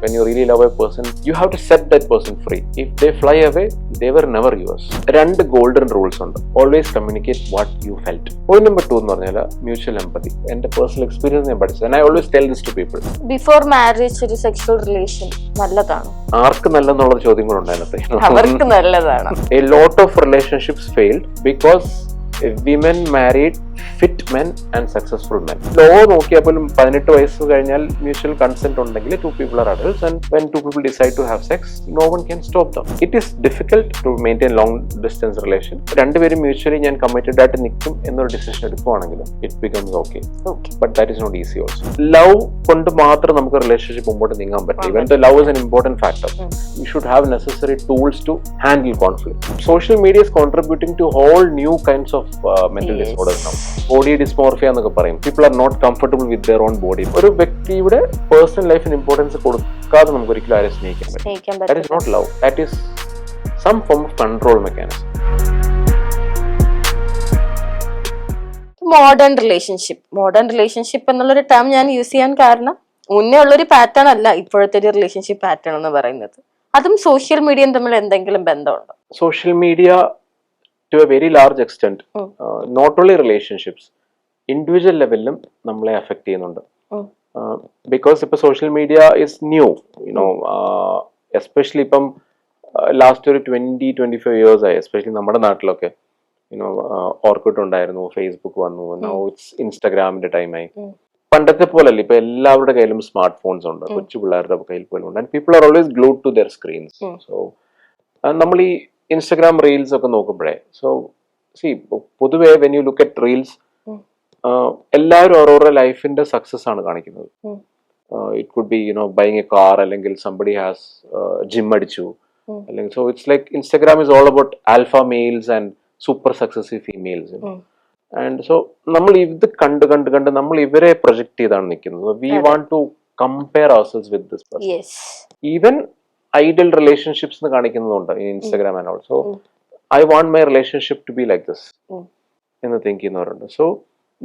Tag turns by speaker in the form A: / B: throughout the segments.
A: When you really love a person, you have to set that person free. If they fly away, they were never yours. രണ്ട് golden rules ഉണ്ട്. Always communicate what you felt. Point number 2 എന്ന് പറഞ്ഞാൽ mutual empathy. എന്റെ personal experience ഞാൻ പഠിച്ചത്. I always tell this to people.
B: Before marriage ഒരു sexual relation നല്ലതാണ്.
A: ആർക്ക് നല്ലെന്നുള്ള ചോദ്യങ്ങളുണ്ട് അതിനകത്ത്.
B: അവർക്ക് നല്ലതാണ്.
A: A lot of relationships failed because women married fit men and successful men. Law നോക്കിയാൽ പോലും 18 വയസ്സ് കഴിഞ്ഞാൽ മ്യൂച്വൽ കൺസെന്റ് ഉണ്ടെങ്കിൽ two people are adults, and when two people decide to have sex, no one can stop them. It is difficult to maintain long distance relation. രണ്ടുപേരും mutually ഞാൻ committed ആയിട്ട് നിൽക്കും എന്നൊരു ഡിസിഷൻ എടുക്കുവാണെങ്കിൽ it becomes okay. But that is not easy also. Love കൊണ്ട് മാത്രം നമുക്ക് relationship മുമ്പോട്ട് നീങ്ങാൻ പറ്റില്ല. Even though love is an important factor, you should have necessary tools to handle conflict. Social media is contributing to whole new kinds of mental disorders now. Body dysmorphia എന്നൊക്കെ പറയും. People are not comfortable with their own body. ഒരു വ്യക്തിയുടെ personal ലൈഫിന് importance കൊടുക്കാതെ നമുക്ക് ഒരിക്കലും ആരെ സ്നേഹിക്കാൻ പറ്റും. That is not love. That is some form of control mechanism.
B: Modern relationship എന്നുള്ളൊരു ടേം ഞാൻ യൂസ് ചെയ്യാൻ കാരണം മുന്നേ ഉള്ളൊരു പാറ്റേൺ അല്ല ഇപ്പോഴത്തെ ഒരു റിലേഷൻഷിപ്പ് പാറ്റേൺ എന്ന് പറയുന്നത്. അതും സോഷ്യൽ മീഡിയയും തമ്മിൽ എന്തെങ്കിലും ബന്ധമുണ്ടോ?
A: Social media to a very large extent, not only relationships, individual levelum നമ്മളെ affect ചെയ്യുന്നുണ്ട്. Because ഇപ്പോൾ social media is new, you know, especially ഇപ്പം ലാസ്റ്റ് ഒരു 20-25 years ആയി, എസ്പെഷ്യലി നമ്മുടെ നാട്ടിലൊക്കെ, യുനോ, ഓർക്കുട്ട് ഉണ്ടായിരുന്നു, ഫേസ്ബുക്ക് വന്നു, നൗ ഇറ്റ്സ് ഇൻസ്റ്റാഗ്രാമിന്റെ ടൈമായി. പണ്ടത്തെ പോലല്ല, ഇപ്പൊ എല്ലാവരുടെ കയ്യിലും സ്മാർട്ട് ഫോൺസ് ഉണ്ട്, കൊച്ചു പിള്ളേരുടെ കയ്യിൽ പോലും ഉണ്ട്. And people are always glued to their screens. So നമ്മൾ ഈ ഇൻസ്റ്റഗ്രാം റീൽസ് ഒക്കെ നോക്കുമ്പോഴേ, സോ സി പൊതുവെ when you look at reels, എല്ലാവരും ഓരോരോ ലൈഫിന്റെ സക്സസ് ആണ് കാണിക്കുന്നത്. It could be, you know, buying a car, അല്ലെങ്കിൽ സംബഡി ഹാസ് ജിം അടിച്ചു, അല്ലെങ്കിൽ so it's like Instagram is all about alpha males and super successive females. And so നമ്മൾ ഇത് കണ്ട് കണ്ട് കണ്ട് നമ്മൾ ഇവരെ പ്രൊജക്ട് ചെയ്താണ് നിൽക്കുന്നത്. We want to compare ourselves with this person. Even ideal relationships എന്ന് കാണിക്കുന്നുണ്ട് Instagram and also. I want my relationship to be like this എന്ന് തിങ്ക് ചെയ്യുന്നവരുണ്ട്. സോ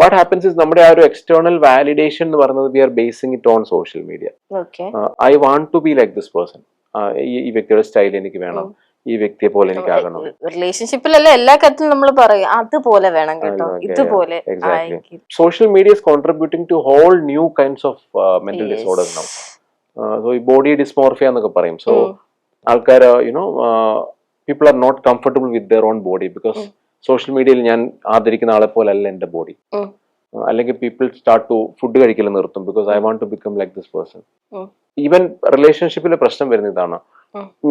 A: വാട്ട് ഹാപ്പൻസ് ഇസ്, നമ്മുടെ ആ ഒരു എക്സ്റ്റേണൽ വാലിഡേഷൻ എന്ന് പറയുന്നത് we are basing it on social media. I want to be like this person. ഈ വ്യക്തിയുടെ style എനിക്ക് വേണം, ഈ വ്യക്തിയെ പോലെ എനിക്കാകണം.
B: റിലേഷൻഷിപ്പിലല്ല എല്ലാ കാര്യത്തിലും നമ്മൾ പറയും അതുപോലെ വേണം കേട്ടോ, ഇതുപോലെ.
A: Social media is contributing to whole new kinds of mental disorders now. So ഈ ബോഡി ഡിസ്മോർഫിയ എന്നൊക്കെ പറയും. സോ ആൾക്കാർ, you know, people are not comfortable with their own body because social മീഡിയയിൽ ഞാൻ ആദരിക്കുന്ന ആളെ പോലെ അല്ല എന്റെ ബോഡി. അല്ലെങ്കിൽ പീപ്പിൾ സ്റ്റാർട്ട് ടു ഫുഡ് കഴിക്കൽ നിർത്തും because I want to become like this person. Even റിലേഷൻഷിപ്പിലെ പ്രശ്നം വരുന്ന ഇതാണ്,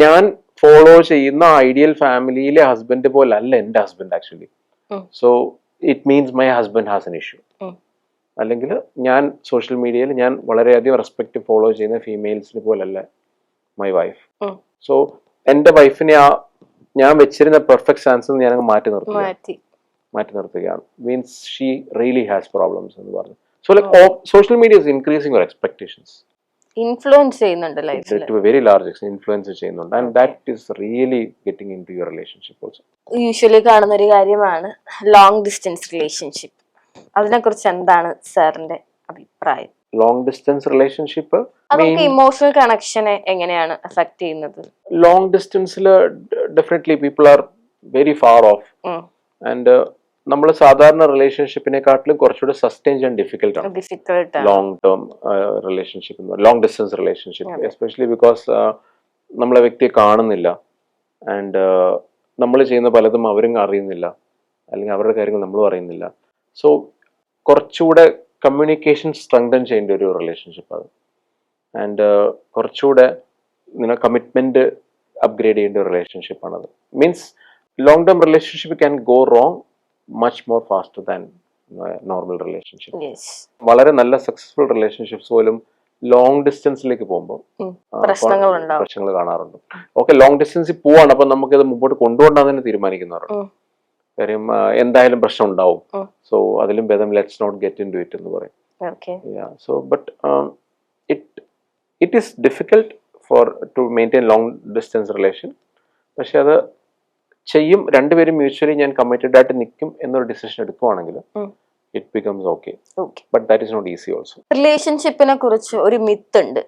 A: ഞാൻ ഫോളോ ചെയ്യുന്ന ഐഡിയൽ ഫാമിലിയിലെ ഹസ്ബൻഡ് പോലെ അല്ല എന്റെ husband actually. So it means my husband has an issue. അല്ലെങ്കിൽ ഞാൻ സോഷ്യൽ മീഡിയയിൽ ഞാൻ വളരെയധികം റെസ്പെക്ട് ഫോളോ ചെയ്യുന്ന ഫീമെയിൽസിനെ പോലല്ല മൈ വൈഫ്. സോ എന്റെ വൈഫിനെ ആ ഞാൻ വെച്ചിരുന്ന പെർഫെക്റ്റ് സ്റ്റാൻസ് ഞാൻ മാറ്റി നിർത്തുകയാണ്. Means she really has problems എന്ന് പറഞ്ഞു. So like social media is increasing your expectations.
B: Influence ചെയ്യുന്നുണ്ട് ലൈഫിൽ
A: to a very large extent influence ചെയ്യുന്നുണ്ട്. And that is really getting into your relationship also.
B: Usually കാണുന്ന ഒരു കാര്യമാണ് ലോങ് ഡിസ്റ്റൻസ് റിലേഷൻഷിപ്പ്. അതിനെ കുറിച്ച് എന്താണ് സാറിന്റെ അഭിപ്രായം?
A: ലോങ് ഡിസ്റ്റൻസ് റിലേഷൻഷിപ്പ്
B: ഇമോഷണൽ കണക്ഷനെ എങ്ങനെയാണ് അഫക്ട് ചെയ്യുന്നത്?
A: ലോങ് ഡിസ്റ്റൻസിൽ definitely people are very far off. And നമ്മൾ സാധാരണ റിലേഷൻഷിപ്പിനെക്കാട്ടിലും കുറച്ചുകൂടി സസ്റ്റെയിൻ ചെയ്യാൻ ഡിഫിക്കൽട്ട് ആണ് long term relationship, long distance relationship. Especially because നമ്മളെ വ്യക്തിയെ കാണുന്നില്ല, ആൻഡ് നമ്മൾ ചെയ്യുന്ന പലതും അവരും അറിയുന്നില്ല, അല്ലെങ്കിൽ അവരുടെ കാര്യങ്ങൾ നമ്മളും അറിയുന്നില്ല. സോ കുറച്ചുകൂടെ കമ്മ്യൂണിക്കേഷൻ സ്ട്രെങ്തൻ ചെയ്യേണ്ട ഒരു റിലേഷൻഷിപ്പ് അത്. ആൻഡ് കുറച്ചുകൂടെ കമ്മിറ്റ്മെന്റ് അപ്ഗ്രേഡ് ചെയ്യേണ്ട ഒരു റിലേഷൻഷിപ്പാണത്. Means long term relationship can go wrong much more faster than normal relationship. വളരെ നല്ല സക്സസ്ഫുൾ റിലേഷൻഷിപ്സ് പോലും ലോങ് ഡിസ്റ്റൻസിലേക്ക് പോകുമ്പോൾ പ്രശ്നങ്ങൾ കാണാറുണ്ട്. ഓക്കെ, ലോങ് ഡിസ്റ്റൻസിൽ പോവാണ്, അപ്പൊ നമുക്കിത് മുമ്പോട്ട് കൊണ്ടുപോകണ്ടെന്ന് തന്നെ തീരുമാനിക്കുന്നവരുണ്ട്. കാര്യം എന്തായാലും പ്രശ്നം ഉണ്ടാവും. സോ അതിലും ഭേദം let's not get in to it എന്ന് പറയും. So but it is difficult for to maintain long distance relation. പക്ഷെ അത് ചെയ്യും, രണ്ടുപേരും മ്യൂച്വലി ഞാൻ കമ്മിറ്റഡ് ആയിട്ട് നിൽക്കും എന്നൊരു ഡിസിഷൻ എടുക്കുവാണെങ്കിൽ it becomes okay. But that is not easy also.
B: റിലേഷൻഷിപ്പിനെ കുറിച്ച് ഒരു മിത്ത് ഉണ്ട്,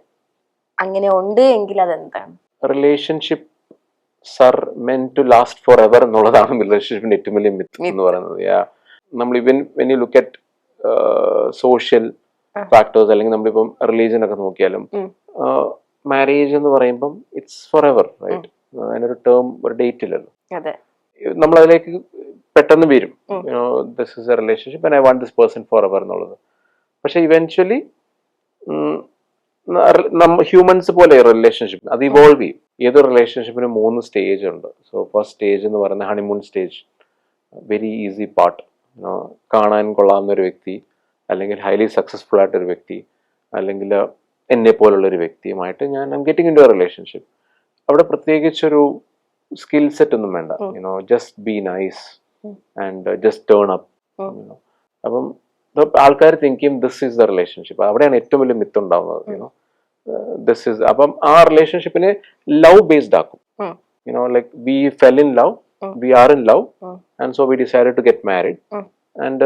B: അങ്ങനെ ഉണ്ട് എങ്കിൽ അതെന്താണ്?
A: Relationship are meant to last forever എന്നുള്ളതാണ് റിലേഷൻഷിപ്പിന്റെ ഏറ്റവും വലിയ മിത്ത് എന്ന് പറയുന്നത്. നമ്മൾ even when you look at social factors അല്ലെങ്കിൽ നമ്മളിപ്പം റിലീജിയൻ ഒക്കെ നോക്കിയാലും മാരേജ് എന്ന് പറയുമ്പം ഇറ്റ്സ് ഫോർ എവർ, റൈറ്റ്? അതിനൊരു ടേം, ഒരു ഡേറ്റ് ഇല്ലല്ലോ. നമ്മൾ അതിലേക്ക് പെട്ടെന്ന് വരും, this is a relationship and I want this person for ever എന്നുള്ളത്. പക്ഷെ ഇവൻച്വലി ഹ്യൂമൻസ് പോലെ റിലേഷൻഷിപ്പ് അത് ഇവോൾവ് ചെയ്യും. ഏതൊരു റിലേഷൻഷിപ്പിന് 3 സ്റ്റേജ് ഉണ്ട്. സോ ഫസ്റ്റ് സ്റ്റേജ് എന്ന് പറയുന്നത് honeymoon stage, very easy part. കാണാൻ കൊള്ളാവുന്ന ഒരു വ്യക്തി, അല്ലെങ്കിൽ ഹൈലി സക്സസ്ഫുൾ ആയിട്ടൊരു വ്യക്തി, അല്ലെങ്കിൽ എന്നെ പോലുള്ള ഒരു വ്യക്തിയുമായിട്ട് ഞാൻ getting in to a relationship. അവിടെ പ്രത്യേകിച്ചൊരു സ്കിൽ സെറ്റ് ഒന്നും വേണ്ട, just be nice and just turn up. അപ്പം ആൾക്കാർ തിങ്ക് ചെയ്യും ദിസ് ഈസ് ദ റിലേഷൻഷിപ്പ്. അവിടെയാണ് ഏറ്റവും വലിയ മിത്ത് ഉണ്ടാവുന്നത്. ദിസ് ഈസ്, അപ്പം ആ റിലേഷൻഷിപ്പിനെ ലവ് ബേസ്ഡ് ആക്കും. Like we fell in love, we are in love, and so we decided to get married, and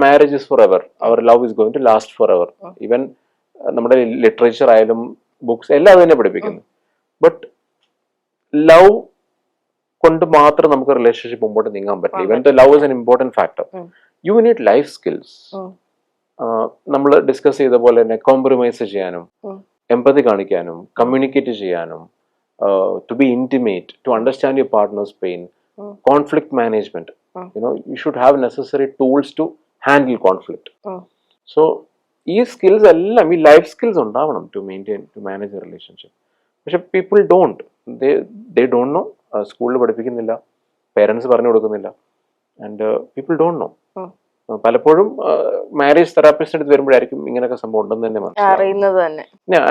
A: marriage is forever. Our love is going to last forever. Even നമ്മുടെ literature ആയാലും books എല്ലാം അത് തന്നെ പഠിപ്പിക്കുന്നു. But love കൊണ്ട് മാത്രം നമുക്ക് relationship മുമ്പോട്ട് നീങ്ങാൻ പറ്റില്ല. ഇവൻ the love is an important factor. You need life skills. നമ്മൾ ഡിസ്കസ് ചെയ്ത പോലെ തന്നെ കോംപ്രമൈസ് ചെയ്യാനും, എമ്പതി കാണിക്കാനും, കമ്മ്യൂണിക്കേറ്റ് ചെയ്യാനും, to be intimate, to understand your partner's pain, conflict management. You should have necessary tools to handle conflict. So ഈ skills എല്ലാം, ഈ ലൈഫ് സ്കിൽസ് ഉണ്ടാവണം to maintain, to manage a relationship. പക്ഷെ people don't, they don't know. സ്കൂളിൽ പഠിപ്പിക്കുന്നില്ല, parents പറഞ്ഞു കൊടുക്കുന്നില്ല, and people don't know. പലപ്പോഴും മാരേജ് തെറാപ്പിസ്റ്റ് അടുത്ത് വരുമ്പോഴായിരിക്കും ഇങ്ങനെയൊക്കെ സംഭവം ഉണ്ടെന്ന് തന്നെ മനസ്സിലാവുന്നത്.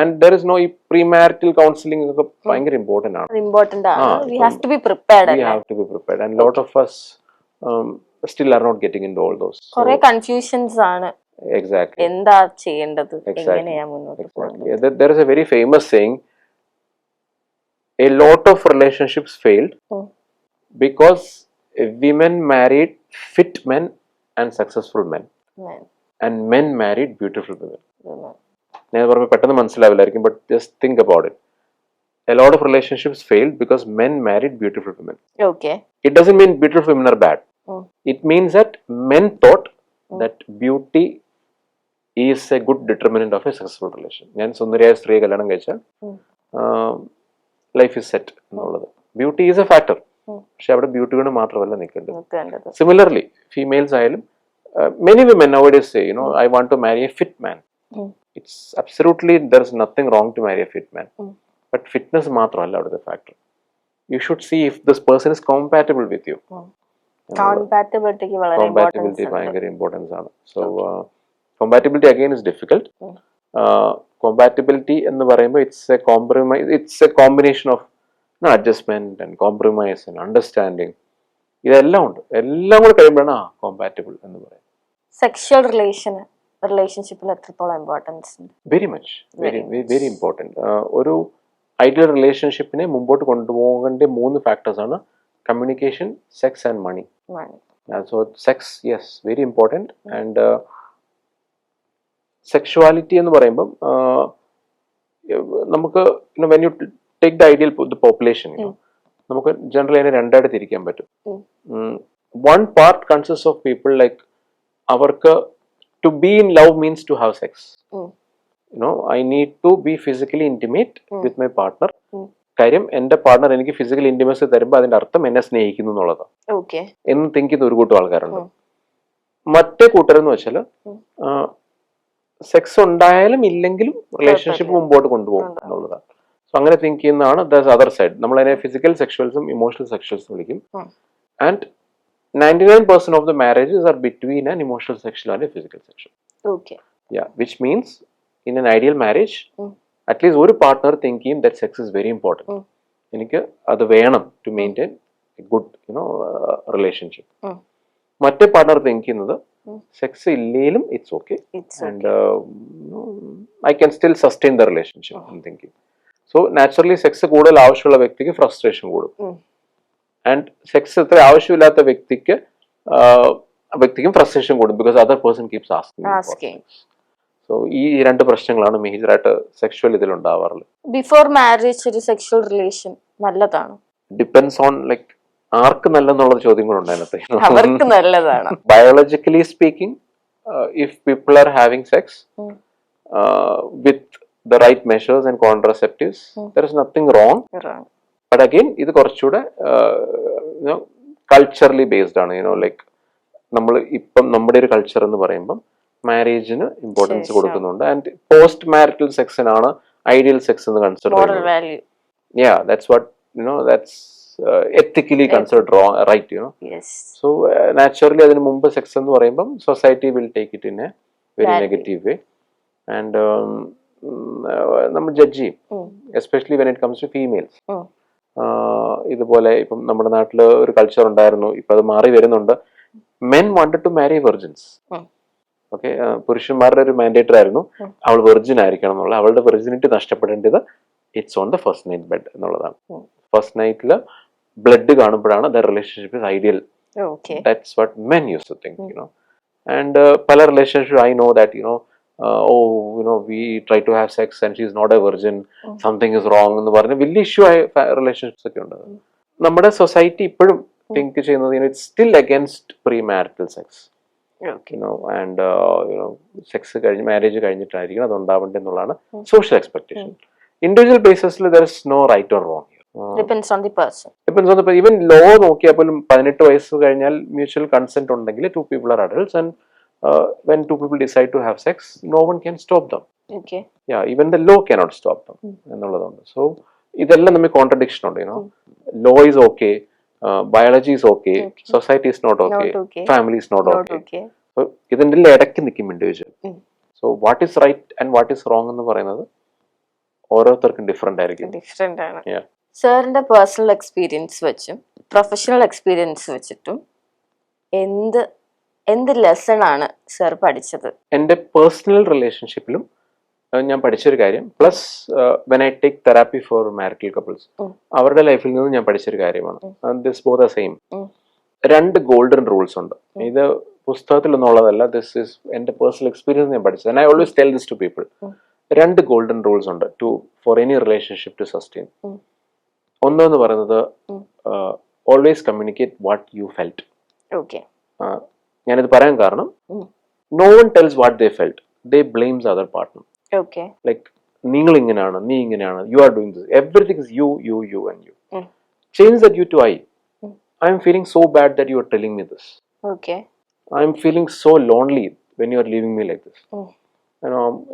A: ആൻഡ് ദർ ഇസ് നോ, ഈ പ്രീ മാരിറ്റൽ കൗൺസിലിംഗ് ഒക്കെ ഭയങ്കര ഇമ്പോർട്ടന്റ് ആണ്. We have to be prepared, and lot of us still are not getting into all those.
B: കുറെ കൺഫ്യൂഷൻസ് ആണ്.
A: Exactly.
B: എന്താ ചെയ്യേണ്ടത്, എങ്ങനെയാ മുന്നോട്ട് പോകുന്നത്?
A: There is a very famous saying, a lot of relationships failed because women married fit men and successful men, and men married beautiful women. ഞാൻ പറയുമ്പോൾ പെട്ടെന്ന് മനസ്സിലാവില്ലായിരിക്കും, but just think about it. A lot of relationships failed because men married beautiful women.
B: Okay.
A: It doesn't mean beautiful women are bad. It means that men thought that beauty is a good determinant of a successful relation. ഞാൻ സുന്ദരിയായ സ്ത്രീയെ കല്യാണം കഴിച്ചാൽ life is set എന്നുള്ളത്. Beauty is A factor, പക്ഷെ അവിടെ beauty കൊണ്ട് മാത്രമല്ല നിൽക്കേണ്ടത്. സിമിലർലി ഫീമെയിൽസ് ആയാലും many women nowadays say, I want to marry a fit man. It's absolutely, there's nothing wrong to marry a fit man, but fitness മാത്രമല്ല അവിടുത്തെ factor. You should see if this person is compatible with you. Compatibility ഭയങ്കര importance ആണ്. So compatibility again is difficult. Compatibility എന്ന് പറയുമ്പോൾ it's a compromise, it's a combination of adjustment and compromise and understanding. ഇതെല്ലാം ഉണ്ട്. എല്ലാം കൂടെ കഴിയുമ്പോഴാണ് compatible എന്ന് പറയുന്നത്.
B: സെക്ഷൽ റിലേഷൻഷിപ്പിൽ എത്രത്തോളം importance?
A: Very much, very important. ഒരു ഐഡിയൽ റിലേഷൻഷിപ്പിനെ മുമ്പോട്ട് കൊണ്ടുപോകേണ്ട 3 ഫാക്ടേഴ്സ് ആണ്: communication, sex and money. So sex, yes, very important. And sexuality എന്ന് പറയുമ്പം നമുക്ക് when you take the ideal population, നമുക്ക് ജനറലി അതിനെ 2 ആയിട്ട് തിരിക്കാൻ പറ്റും. 1 part consists of people like അവർക്ക് to be in love means to have sex. I need to be physically intimate with my partner. കാര്യം എന്റെ പാർട്ണർ എനിക്ക് ഫിസിക്കൽ ഇന്റിമസി തരുമ്പോൾ അതിന്റെ അർത്ഥം എന്നെ സ്നേഹിക്കുന്നു എന്നുള്ളതാണ് എന്ന് തിങ്ക് ചെയ്യുന്ന ഒരു കൂട്ടം ആൾക്കാരുണ്ട്. മറ്റേ കൂട്ടരെന്ന് വെച്ചാൽ സെക്സ് ഉണ്ടായാലും ഇല്ലെങ്കിലും റിലേഷൻഷിപ്പ് മുമ്പോട്ട് കൊണ്ടുപോകും എന്നുള്ളതാണ്. സോ അങ്ങനെ തിങ്ക് ചെയ്യുന്നതാണ് ദ അതർ സൈഡ്. നമ്മൾ അതിനെ ഫിസിക്കൽ സെക്ഷൽസും ഇമോഷണൽ സെക്ഷൽസും വിളിക്കും. And 99% of the marriages are between an emotional sexual and a physical sexual.
B: Okay.
A: Yeah, which means in an ideal marriage, at least one partner thinking that sex is very important. എനിക്ക് അത് വേണം to maintain a good, relationship. മറ്റേ partner think ചെയ്യുന്നത് sex ഇല്ലേലും it's okay and I can still sustain the relationship I thinking. So naturally sex കൂടുതൽ ആവശ്യമുള്ള വ്യക്തിക്ക് frustration കൂടും. ആൻഡ് സെക്സ് എത്ര ആവശ്യമില്ലാത്ത വ്യക്തിക്കും ഫ്രസ്ട്രേഷൻ കൂടും, because other person keeps asking. So ഈ രണ്ട് പ്രശ്നങ്ങളാണ് മേജറായിട്ട് സെക്ഷൽ ഇതിലുണ്ടാവാറുള്ളത്.
B: ബിഫോർ മാരേജ് ഒരു സെക്ഷൽ റിലേഷൻ നല്ലതാണ്?
A: ഡിപ്പെൻസ് ഓൺ ലൈക്ക് ആർക്ക് നല്ലെന്നുള്ള ചോദ്യം കൂടെ ഉണ്ട് അതിനകത്ത്.
B: അവർക്ക് നല്ലതാണ്.
A: Biologically speaking, if people are having sex with the right measures and contraceptives, there is nothing wrong. But again, ഇത് കുറച്ചുകൂടെ കൾച്ചറലി ബേസ്ഡ് ആണ്. ലൈക്ക് നമ്മൾ ഇപ്പം നമ്മുടെ ഒരു കൾച്ചർ എന്ന് പറയുമ്പം മാരേജിന് ഇമ്പോർട്ടൻസ് കൊടുക്കുന്നുണ്ട്. ആൻഡ് പോസ്റ്റ് മാരിറ്റൽ സെക്സിനാണ് ഐഡിയൽ സെക്സ് എന്ന് കൺസിഡർ ചെയ്യുന്നത്. That's what that's ethically considered wrong, right? So naturally അതിന് മുമ്പ് സെക്സ് എന്ന് പറയുമ്പം society will take it in a very negative way and നമ്മൾ ജഡ്ജ് ചെയ്യും, especially when it comes to females. ഇതുപോലെ ഇപ്പം നമ്മുടെ നാട്ടിൽ ഒരു കൾച്ചർ ഉണ്ടായിരുന്നു, ഇപ്പൊ അത് മാറി വരുന്നുണ്ട്. Men wanted to marry virgins. Okay, പുരുഷന്മാരുടെ ഒരു മാൻഡേറ്റർ ആയിരുന്നു അവൾ വെർജിൻ ആയിരിക്കണം എന്നുള്ള. അവളുടെ വെർജിനിറ്റി നഷ്ടപ്പെടേണ്ടത് it's on the first night bed എന്നുള്ളതാണ്. ഫസ്റ്റ് നൈറ്റിൽ ബ്ലഡ് കാണുമ്പോഴാണ് the relationship is ideal. That's what men use to think. And പല relationship I know that we try to have sex and she is not a virgin, something is wrong എന്ന് പറഞ്ഞ് വലിയ issue ആയ relationships ഒക്കെ ഉണ്ട്. നമ്മുടെ society ഇപ്പോഴും think ചെയ്യുന്നത് it's still against pre marital sex. And sex കഴിഞ്ഞ് മാരേജ് കഴിഞ്ഞിട്ടായിരിക്കും അത് ഉണ്ടാവേണ്ടത് എന്നുള്ളതാണ് സോഷ്യൽ എക്സ്പെക്ടേഷൻ. ഇൻഡിവിജ്വൽ ബേസിസിൽ there is no right or wrong.
B: Depends on the person.
A: Even law നോക്കിയാൽ പോലും 18 വയസ്സ് കഴിഞ്ഞാൽ മ്യൂച്വൽ കൺസെന്റ് ഉണ്ടെങ്കിൽ two people are adults and when two people decide to have sex, no one can stop them.
B: Okay.
A: Yeah, even the law cannot stop them. എന്നുള്ളതുണ്ട്. So ഇതെല്ലാം നമ്മൾ contradiction ഉണ്ട്. Law is okay, biology is okay, society is not okay, family is not okay. So ഇതിന്റെ ഇടയ്ക്ക് നിൽക്കും individual. So what is right and what is wrong എന്ന് പറയുന്നത് ഓരോരുത്തർക്കും ഡിഫറെന്റ് ആയിരിക്കും.
B: ഡിഫറെന്റ് ആണ്. സാറിന്റെ പേഴ്സണൽ എക്സ്പീരിയൻസ് വെച്ചും പ്രൊഫഷണൽ എക്സ്പീരിയൻസ് വെച്ചിട്ടും എന്ത് ലെസൺ ആണ് സർ പഠിച്ചത്?
A: എൻ്റെ പേഴ്സണൽ റിലേഷൻഷിപ്പിലും ഞാൻ പഠിച്ചൊരു കാര്യം, plus when I take therapy for marital couples, അവരുടെ ലൈഫിൽ നിന്ന് ഞാൻ പഠിച്ചൊരു കാര്യമാണ്. This both the same. രണ്ട് ഗോൾഡൻ റൂൾസ് ഉണ്ട്. ഇത് പുസ്തകത്തിൽ നിന്നുള്ളതല്ല, ദിസ് ഇസ് എൻ്റെ പേഴ്സണൽ എക്സ്പീരിയൻസ് ഞാൻ പഠിച്ചത്. And I always tell this to people. രണ്ട് ഗോൾഡൻ റൂൾസ് ഉണ്ട് for any relationship to sustain. ഒന്നെന്ന് പറയുന്നത് always communicate what you felt.
B: Okay,
A: ഞാനിത് പറയാൻ കാരണം no one tells what they felt, they blames other partner.
B: Okay,
A: like നിങ്ങൾ ഇങ്ങനെയാണ്, നീ ഇങ്ങനെയാണ്, you are doing this, everything is you you you and you. Change that you to I am feeling so bad that you are telling me this.
B: Okay.
A: I am feeling so lonely when you are leaving me like this.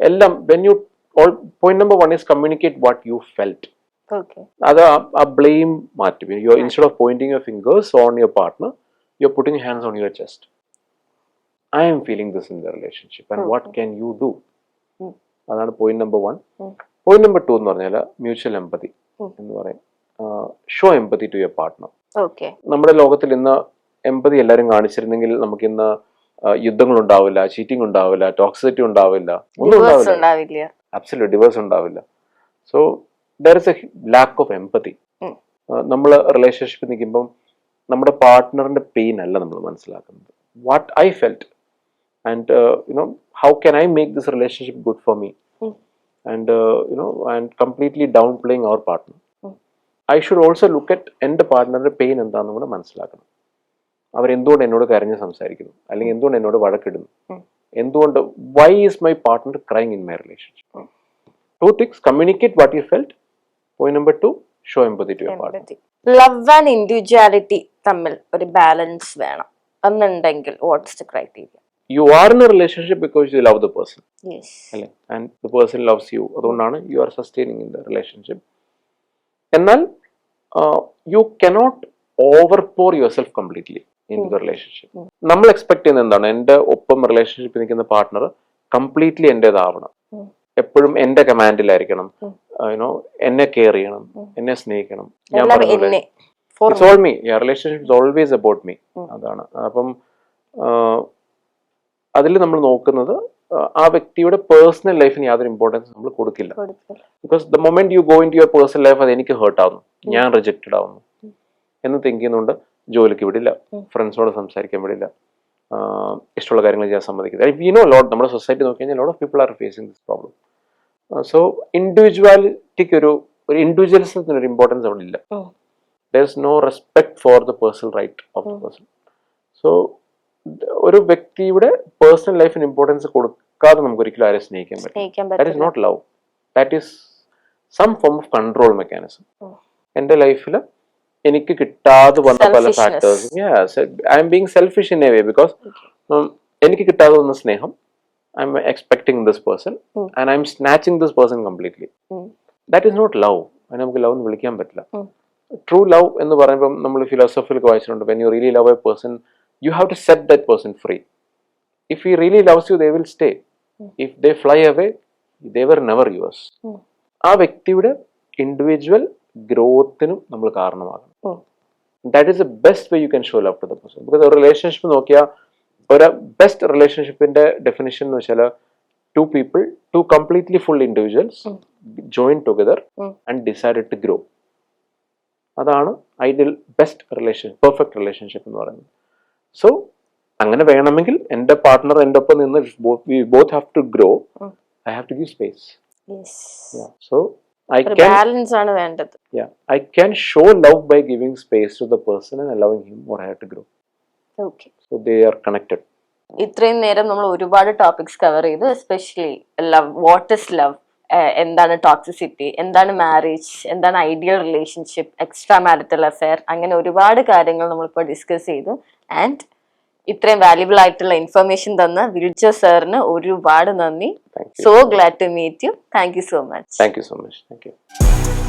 A: Ellam when you point number 1 is communicate what you felt.
B: Okay.
A: Ada a blame maati. You are instead of pointing your fingers on your partner, you are putting your hands on your chest. I am feeling this in the relationship and what can you do? Adana point number 1. Point number 2 എന്ന് പറഞ്ഞാൽ mutual empathy എന്ന് പറയും. Show empathy to your partner.
B: Okay.
A: നമ്മുടെ ലോകത്തിൽ ഇന്ന് എമ്പതി എല്ലാവരും കാണിച്ചിരുന്നെങ്കിൽ നമുക്ക് ഇന്ന് യുദ്ധങ്ങൾ ഉണ്ടാവില്ല, ചീറ്റിംഗ് ഉണ്ടാവില്ല, ടോക്സിസിറ്റി ഉണ്ടാവില്ല, ഒന്നും ഉണ്ടാവില്ല. അബ്സല്യൂട്ട് ഡിവോഴ്സ് ഉണ്ടാവില്ല. So there is a lack of empathy. നമ്മൾ റിലേഷൻഷിപ്പിൽ നിൽക്കുമ്പം നമ്മുടെ പാർട്ട്ണറിന്റെ പെയിൻ അല്ല നമ്മൾ മനസ്സിലാക്കുന്നത്. What I felt and how can I make this relationship good for me and and completely downplaying our partner. I should also look at എൻ്റെ പാർട്ട്ണറുടെ പെയിൻ എന്താണെന്ന് കൂടെ മനസ്സിലാക്കണം. അവരെന്തുകൊണ്ട് എന്നോട് കരഞ്ഞ് സംസാരിക്കുന്നു, അല്ലെങ്കിൽ എന്തുകൊണ്ട് എന്നോട് വഴക്കിടുന്നു, എന്തുകൊണ്ട്, why is my partner crying in my relationship. 2 things, communicate what you felt. Point number 2, show empathy to your partner.
B: Love and individuality തമ്മിൽ ഒരു ബാലൻസ് വേണം എന്നുണ്ടെങ്കിൽ what is the criteria?
A: You are in a relationship because you love the person.
B: Yes.
A: And the person loves you. അതുകൊണ്ടാണ് you are sustaining in the relationship. എന്നാൽ you cannot over pour yourself completely in the relationship. നമ്മൾ expect ചെയ്യുന്നത് എന്താണ്? എൻ്റെ ഒപ്പം റിലേഷൻഷിപ്പിൽ നിൽക്കുന്ന partner completely എൻ്റെതാവണം, എപ്പോഴും എൻ്റെ കമാൻഡിലായിരിക്കണം, എന്നെ കെയർ ചെയ്യണം, എന്നെ സ്നേഹിക്കണം. ഞാൻ പറഞ്ഞ it's all me. Relationship is always about me. അതാണ്. അപ്പം അതിൽ നമ്മൾ നോക്കുന്നത് ആ വ്യക്തിയുടെ പേഴ്സണൽ ലൈഫിന് യാതൊരു ഇമ്പോർട്ടൻസ് നമ്മൾ കൊടുക്കില്ല. Because the moment you go in to your personal life അത് എനിക്ക് ഹേർട്ട് ആവുന്നു, ഞാൻ റിജക്റ്റഡ് ആവുന്നു എന്ന് തിങ്ക് ചെയ്യുന്നുണ്ട് ജോലിക്ക് വിടില്ല, ഫ്രണ്ട്സിനോട് സംസാരിക്കാൻ വിടില്ല, ഇഷ്ടമുള്ള കാര്യങ്ങൾ ചെയ്യാൻ സമ്മതിക്കുന്നത്. വി നോ ലോട്ട്, നമ്മുടെ സൊസൈറ്റി നോക്കി കഴിഞ്ഞാൽ lot of people are facing this problem. So ഇൻഡിവിജ്വാലിറ്റിക്ക് ഒരു ഇൻഡിവിജ്വലിസത്തിന് ഒരു ഇമ്പോർട്ടൻസ് അവിടെ ഇല്ല. there is no respect for the personal right of the person. So ഒരു വ്യക്തിയുടെ പേഴ്സണൽ ലൈഫിന് ഇമ്പോർട്ടൻസ് കൊടുക്കാതെ നമുക്ക് ഒരിക്കലും ആരെ സ്നേഹിക്കാൻ പറ്റും. That is not love, that is some form of control mechanism. എന്റെ ലൈഫിൽ എനിക്ക് കിട്ടാതെ വന്ന പല factors, I am being selfish in a way because എനിക്ക് കിട്ടാതെ വന്ന സ്നേഹം I am expecting this person and I am snatching this person completely. That is not love. അതിനെ നമുക്ക് ലവ് എന്ന് വിളിക്കാൻ പറ്റില്ല. ട്രൂ ലവ് എന്ന് പറയുമ്പോൾ നമ്മൾ ഫിലോസഫിയിലൊക്കെ വായിച്ചിട്ടുണ്ട്, when you really love A person you have to set that person free. If he really loves you, they will stay. If they fly away, they were never yours. ആ വ്യക്തിയുടെ individual ഗ്രോത്തിനും നമ്മൾ കാരണമാകണം. That is the best way you can show love to the person. Because ഒരു relationship നോക്കിയാൽ ഒരു best റിലേഷൻഷിപ്പിന്റെ definition എന്ന് വെച്ചാൽ two people, two completely full individuals joined together and decided to grow. അതാണ് ideal best relation, perfect relationship എന്ന് പറയുന്നത്. So അങ്ങനെ വേണമെങ്കിൽ എന്റെ പാർട്ട്ണർ എന്റെ ഒപ്പം നിന്ന് we both have to grow. I have to give space. So
B: balance ആണ് വേണ്ടത്.
A: I can show love by giving space to the person and allowing him or her to grow.
B: Okay.
A: So they are connected.
B: ഇത്രയും നേരം നമ്മൾ ഒരുപാട് topics cover ചെയ്തു. Especially love, what is love, എന്താണ് toxicity, എന്താണ് marriage, എന്താണ് ideal relationship, extra marital affair, അങ്ങനെ ഒരുപാട് കാര്യങ്ങൾ നമ്മളിപ്പോൾ ഡിസ്കസ് ചെയ്തു. ആൻഡ് ഇത്രയും വാല്യുബിൾ ആയിട്ടുള്ള ഇൻഫർമേഷൻ തന്ന വിൽജോ സാറിന് ഒരുപാട് നന്ദി. So glad to meet you. Thank you so much.
A: Thank you so much. Thank you.